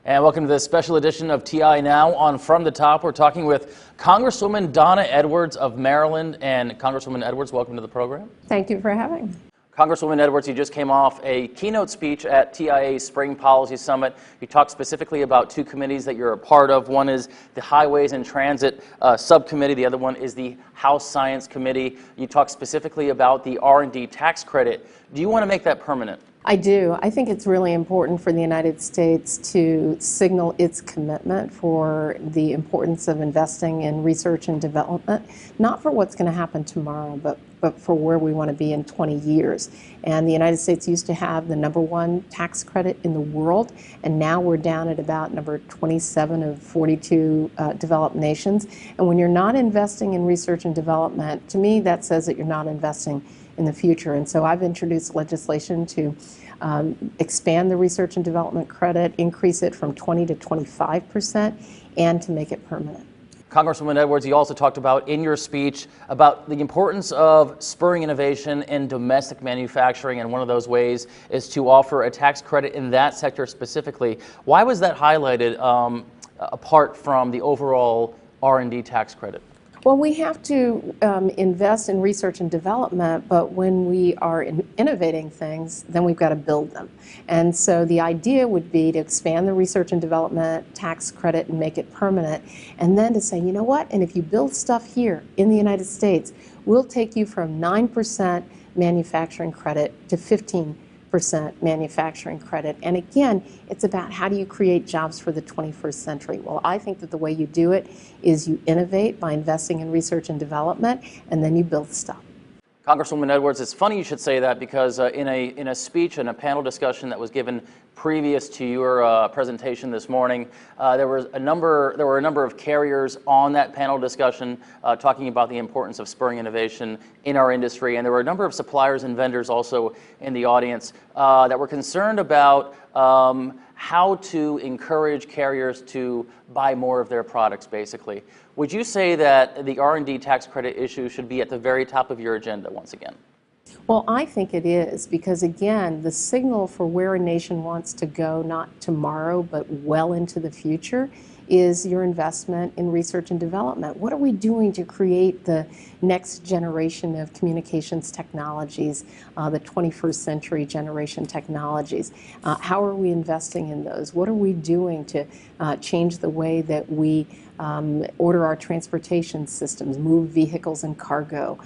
And welcome to this special edition of TI Now. On From the Top, we're talking with Congresswoman Donna Edwards of Maryland. And Congresswoman Edwards, welcome to the program. Thank you for having me. Congresswoman Edwards, you just came off a keynote speech at TIA's Spring Policy Summit. You talked specifically about two committees that you're a part of. One is the Highways and Transit Subcommittee. The other one is the House Science Committee. You talked specifically about the R&D tax credit. Do you want to make that permanent? I do. I think it's really important for the United States to signal its commitment for the importance of investing in research and development, not for what's going to happen tomorrow, but for where we want to be in 20 years. And the United States used to have the #1 tax credit in the world, and now we're down at about number 27 of 42 developed nations. And when you're not investing in research and development, to me that says that you're not investing in the future. And so I've introduced legislation to expand the research and development credit, increase it from 20 to 25%, and to make it permanent. Congresswoman Edwards, you also talked about in your speech about the importance of spurring innovation in domestic manufacturing, and one of those ways is to offer a tax credit in that sector specifically. Why was that highlighted apart from the overall R&D tax credit? Well, we have to invest in research and development, but when we are innovating things, then we've got to build them. And so the idea would be to expand the research and development tax credit and make it permanent, and then to say, you know what, and if you build stuff here in the United States, we'll take you from 9% manufacturing credit to 15% manufacturing credit. And again, it's about how do you create jobs for the 21st century. Well, I think that the way you do it is you innovate by investing in research and development, and then you build stuff. Congresswoman Edwards, it's funny you should say that, because in a speech and a panel discussion that was given previous to your presentation this morning, there were a number of carriers on that panel discussion talking about the importance of spurring innovation in our industry, and there were a number of suppliers and vendors also in the audience that were concerned about how to encourage carriers to buy more of their products, basically. Would you say that the R&D tax credit issue should be at the very top of your agenda once again? Well, I think it is, because again, the signal for where a nation wants to go, not tomorrow, but well into the future, is your investment in research and development. What are we doing to create the next generation of communications technologies, the 21st century generation technologies? How are we investing in those? What are we doing to change the way that we order our transportation systems, move vehicles and cargo,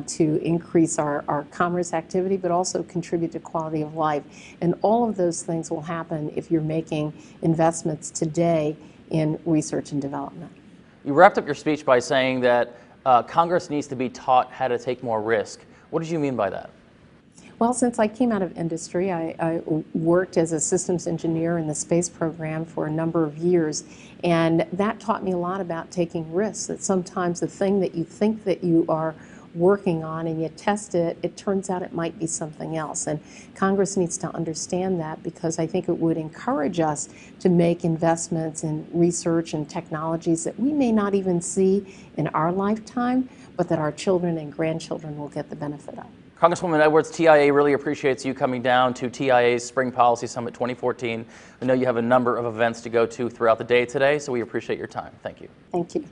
to increase our commerce activity, but also contribute to quality of life? And all of those things will happen if you're making investments today in research and development. You wrapped up your speech by saying that Congress needs to be taught how to take more risk. What did you mean by that? Well, since I came out of industry, I worked as a systems engineer in the space program for a number of years, and that taught me a lot about taking risks, that sometimes the thing that you think that you are working on and you test it, it turns out it might be something else. And Congress needs to understand that, because I think it would encourage us to make investments in research and technologies that we may not even see in our lifetime, but that our children and grandchildren will get the benefit of. Congresswoman Edwards, TIA really appreciates you coming down to TIA's Spring Policy Summit 2014. I know you have a number of events to go to throughout the day today, so we appreciate your time. Thank you. Thank you.